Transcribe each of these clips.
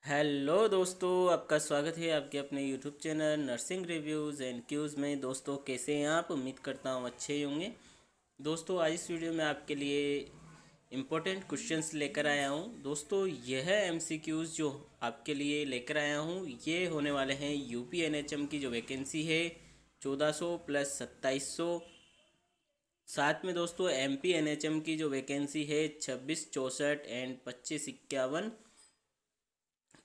Hello दोस्तों, आपका स्वागत है आपके अपने YouTube channel nursing reviews and Qs में। दोस्तों कैसे हैं आप? उम्मीद करता हूँ अच्छे ही होंगे। दोस्तों आज इस वीडियो में आपके लिए इम्पोर्टेंट क्वेश्चंस लेकर आया हूँ। दोस्तों यह एमसीक्यूज़ जो आपके लिए लेकर आया हूँ ये होने वाले हैं यूपी एनएचएम की जो वैकेंसी है 1400 प्लस 2700। साथ में दोस्तों एमपी एनएचएम की जो वैकेंसी है 2664 एंड 2551।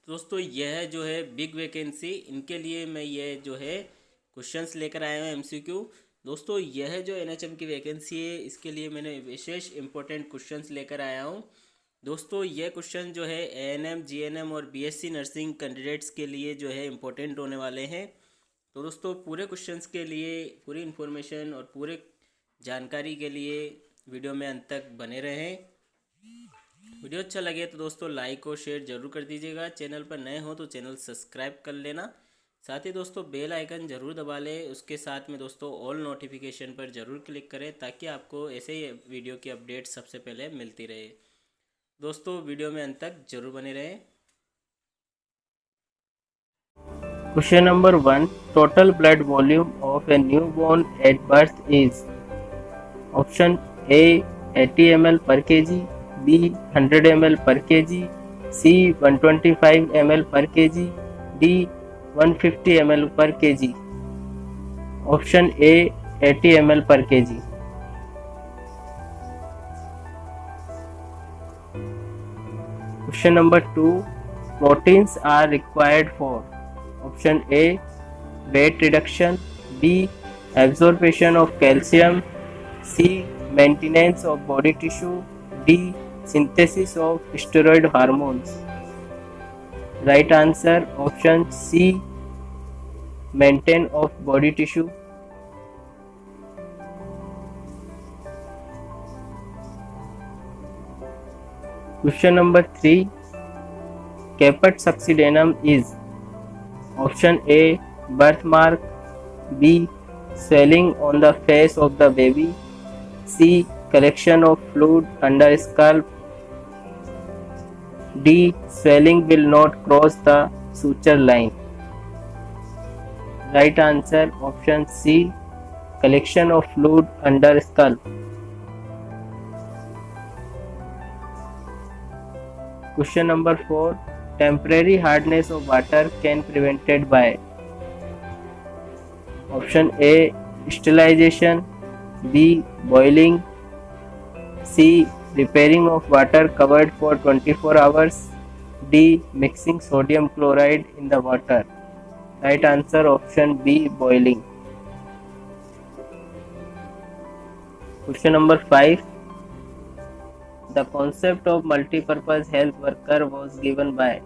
दोस्तों यह जो है बिग वैकेंसी, इनके लिए मैं ये जो है क्वेश्चंस लेकर आया हूँ एमसीक्यू। दोस्तों यह जो एनएचएम की वैकेंसी है इसके लिए मैंने विशेष इंपॉर्टेंट क्वेश्चंस लेकर आया हूँ। दोस्तों यह क्वेश्चन जो है एएनएम जीएनएम और बीएससी नर्सिंग कैंडिडेट्स के लिए जो है इम्पोर्टेंट होने वाले हैं। तो दोस्तों पूरे क्वेश्चंस के लिए पूरी इन्फॉर्मेशन और पूरे जानकारी के लिए वीडियो में अंत तक बने रहें। वीडियो अच्छा लगे तो दोस्तों लाइक और शेयर जरूर कर दीजिएगा। चैनल पर नए हो तो चैनल सब्सक्राइब कर लेना। साथ ही दोस्तों बेल आइकन ज़रूर दबा लें। उसके साथ में दोस्तों ऑल नोटिफिकेशन पर ज़रूर क्लिक करें ताकि आपको ऐसे ही वीडियो की अपडेट सबसे पहले मिलती रहे। दोस्तों वीडियो में अंत तक जरूर बने रहें। Question number 1. Total blood volume of a newborn at birth is option A 80 ml per kg, B 100 ml per kg, C 125 ml per kg, D 150 ml per kg. Option A 80 ml per kg. Question number 2. Proteins are required for option A weight reduction, B absorption of calcium, C maintenance of body tissue, D synthesis of steroid hormones. Right answer option C maintain of body tissue. Question number 3. Caput succedaneum is option A birthmark, B swelling on the face of the baby, C collection of fluid under scalp, D swelling will not cross the suture line. Right answer option C collection of fluid under scalp. Question number 4. Temporary hardness of water can prevented by option A sterilization, B boiling, C repairing of water covered for 24 hours, D mixing sodium chloride in the water. Right answer option B boiling. Question number 5. The concept of multi-purpose health worker was given by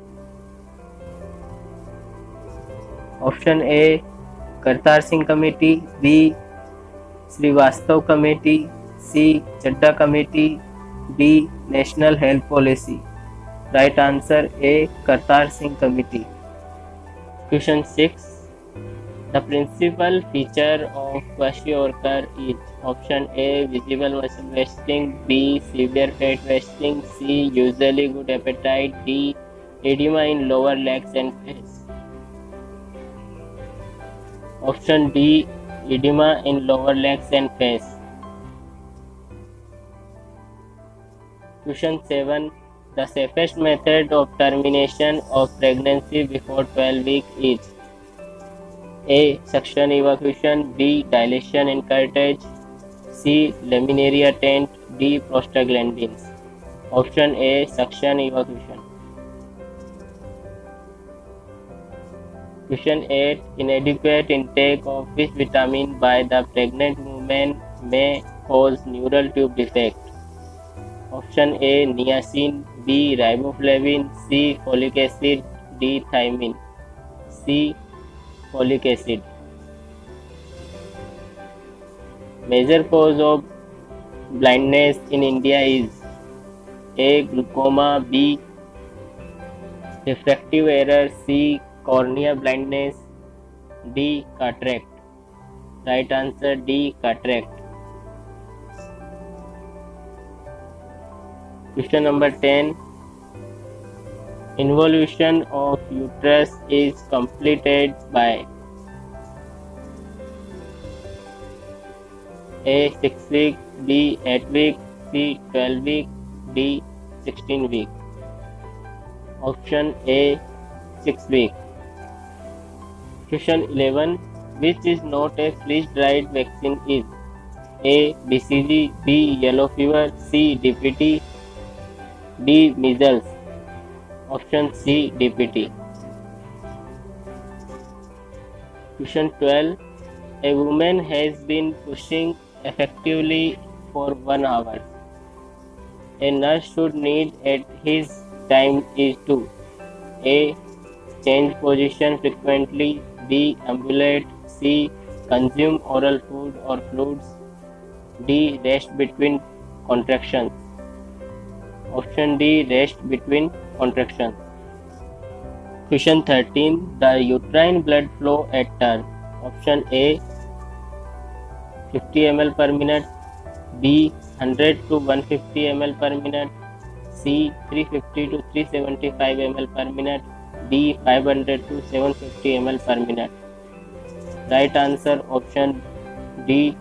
option A Kartar Singh committee, B Srivastava committee, C Chadha committee, D national health policy. Right answer A Kartar Singh committee. Question 6. The principal feature of kwashiorkor is option A visible muscle wasting, B severe fat wasting, C usually good appetite, D edema in lower legs and face. Option D edema in lower legs and face. Question 7. The safest method of termination of pregnancy before 12 weeks is A. Suction evacuation, B. Dilation in cartilage, C. Laminaria tent, D. Prostaglandins. Option A. Suction evacuation. Question 8. Inadequate intake of which vitamin by the pregnant woman may cause neural tube defect? Option A. Niacin, B. Riboflavin, C. Folic acid, D. Thiamine. C. Folic acid. Major cause of blindness in India is A. Glaucoma, B. Refractive error, C. Cornea blindness, D. Cataract. Right answer D. Cataract. Question number 10. Involution of uterus is completed by A. 6 week, B. 8 week, C. 12 week, D. 16 week. Option A. 6 week. Question 11. Which is not a freeze-dried vaccine is A. BCG, B. Yellow fever, C. DPT, D. Measles. Option C. DPT. Question 12. A woman has been pushing effectively for 1 hour. A nurse should need at his time is to A. Change position frequently, B. Ambulate, C. Consume oral food or fluids, D. Rest between contractions. Option D. Rest between contractions. Question 13. The uterine blood flow at turn. Option A. 50 ml per minute, B. 100 to 150 ml per minute, C. 350 to 375 ml per minute, D. 500 to 750 ml per minute. Right answer option D.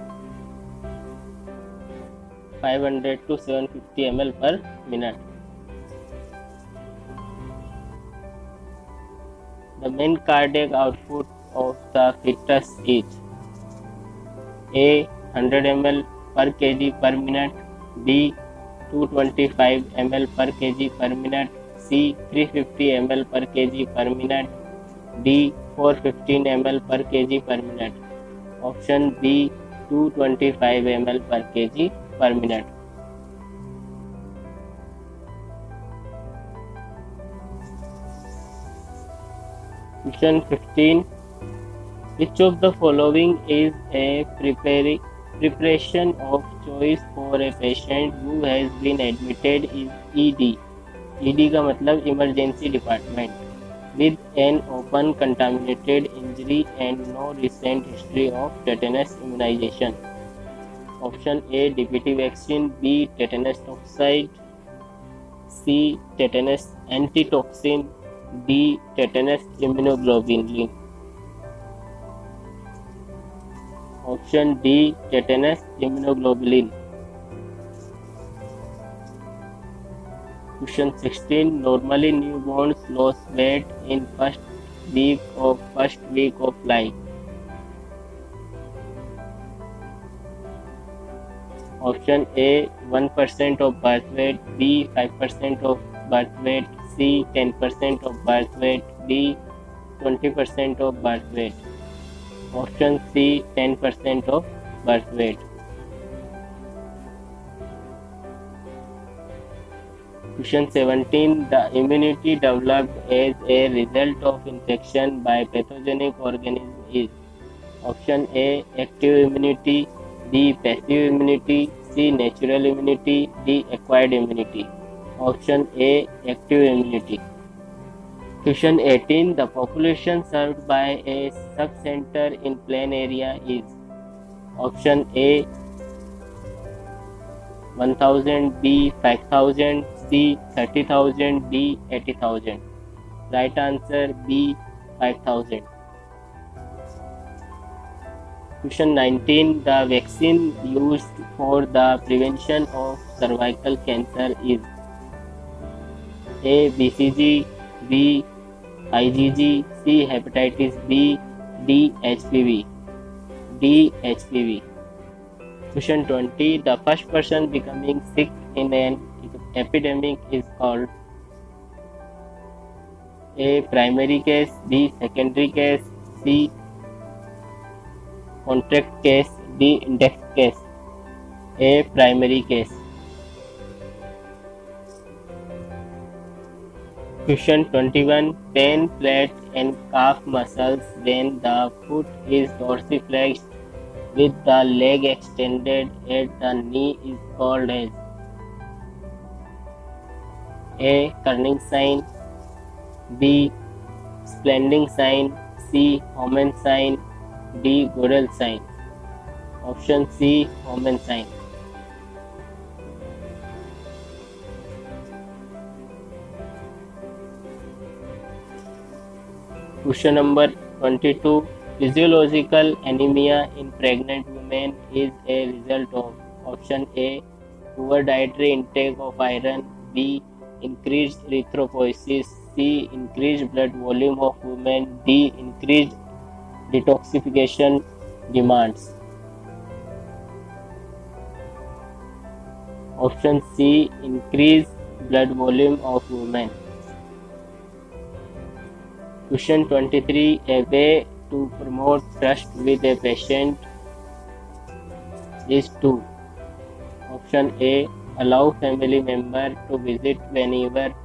500 to 750 ml per minute. The mean cardiac output of the fetus is A. 100 ml per kg per minute, B. 225 ml per kg per minute, C. 350 ml per kg per minute, D. 415 ml per kg per minute. Option B. 225 ml per kg per minute. Question 15. Which of the following is a preparation of choice for a patient who has been admitted in ED? ED का मतलब emergency department with an open contaminated injury and no recent history of tetanus immunization. Option A. DPT vaccine, B. Tetanus toxoid, C. Tetanus antitoxin, D. Tetanus immunoglobulin. Option D. Tetanus immunoglobulin. Question 16. Normally newborns lose weight in first week of life. Option A. 1% of birth weight, B. 5% of birth weight, C. 10% of birth weight, D. 20% of birth weight. Option C. 10% of birth weight. Question 17. The immunity developed as a result of infection by pathogenic organism is Option A. Active immunity, B. Passive immunity, C. Natural immunity, D. Acquired immunity. Option A. Active immunity. Question 18. The population served by a sub-center in plain area is Option A. 1000, B. 5000, C. 30,000, D. 80,000. Right answer B. 5,000. Question 19. The vaccine used for the prevention of cervical cancer is A. BCG, B. IgG, C. Hepatitis B, D. HPV. D. HPV. Question 20. The first person becoming sick in an epidemic is called A. Primary case, B. Secondary case, C. Contact case, D. Index case. A. Primary case. Question 21. Pain, plate and calf muscles when the foot is dorsiflexed with the leg extended at the knee is called as A. Kerning sign, B. Splending sign, C. Homan sign, D. Gödel sign. Option C. Homan sign. Question number 22. Physiological anemia in pregnant women is a result of option A. Poor dietary intake of iron, B. Increased erythropoiesis, C. Increased blood volume of women, D. Increased detoxification demands. Option C. Increased blood volume of women. Question 23. A way to promote trust with a patient is to option A. Allow family member to visit whenever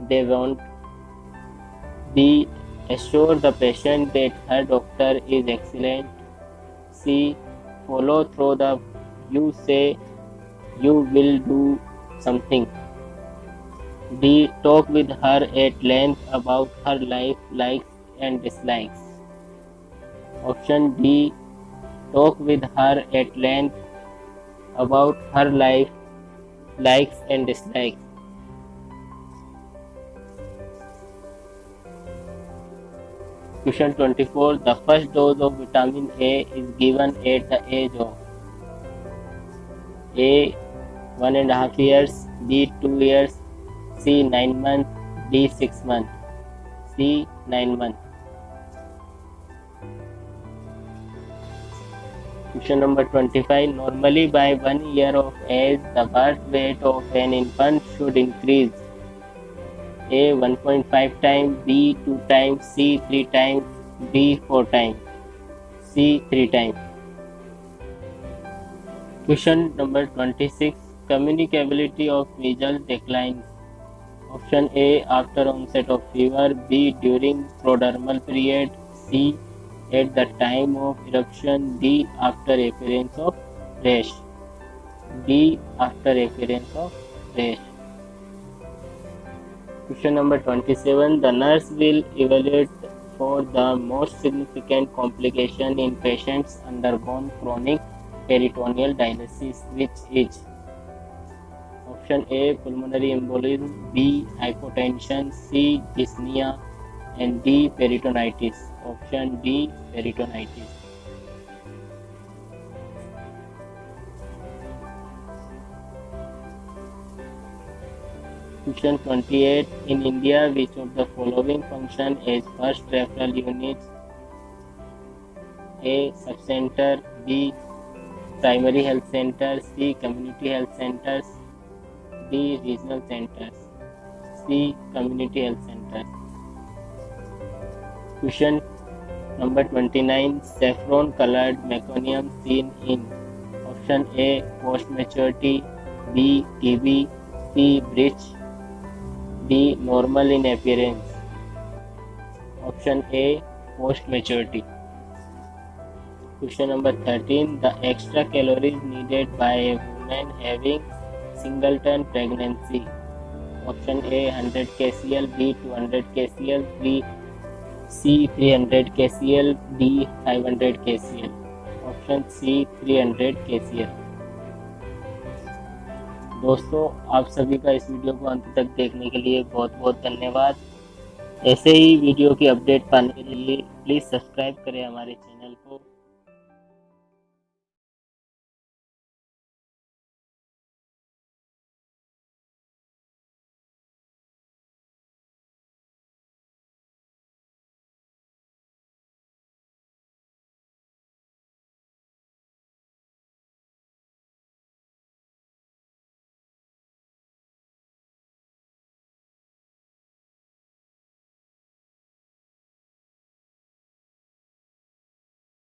they want. B. Assure the patient that her doctor is excellent. C. Follow through the you say you will do something. D. Talk with her at length about her life, likes and dislikes. Option D. Talk with her at length about her life, likes and dislikes. Question 24. The first dose of vitamin A is given at the age of A. 1.5 years, B. 2 years, C. 9 months, D. 6 months. C. 9 months. Question number 25. Normally by 1 year of age, the birth weight of an infant should increase. A. 1.5 times, B. 2 times, C. 3 times, D. 4 times, C. 3 times. Question number 26. Communicability of measles declines. Option A. After onset of fever, B. During prodromal period, C. At the time of eruption, D. After appearance of rash. D. After appearance of rash. Question number 27. The nurse will evaluate for the most significant complication in patients undergone chronic peritoneal dialysis, which is option A. Pulmonary embolism, B. Hypotension, C. Dyspnea and D. Peritonitis. Option D. Peritonitis. Question 28. In India, which of the following function as first referral units? A. Subcenter, B. Primary health center, C. Community health centers, D. Regional centers, C. Community health centers. Question number 29. Saffron colored meconium seen in option A. Post maturity, B. TB, C. Breech, D. Normal in appearance. Option A. Post maturity. Question number 13. The extra calories needed by a woman having singleton pregnancy. Option A. 100 kcal, B. 200 kcal, C. 300 kcal, D. 500 kcal. Option C. 300 kcal. दोस्तों, आप सभी का इस video को अंत तक देखने के लिए बहुत बहुत धन्यवाद। ऐसे ही वीडियो की अपडेट पाने के लिए प्लीज़ सब्सक्राइब करें हमारे चैनल को।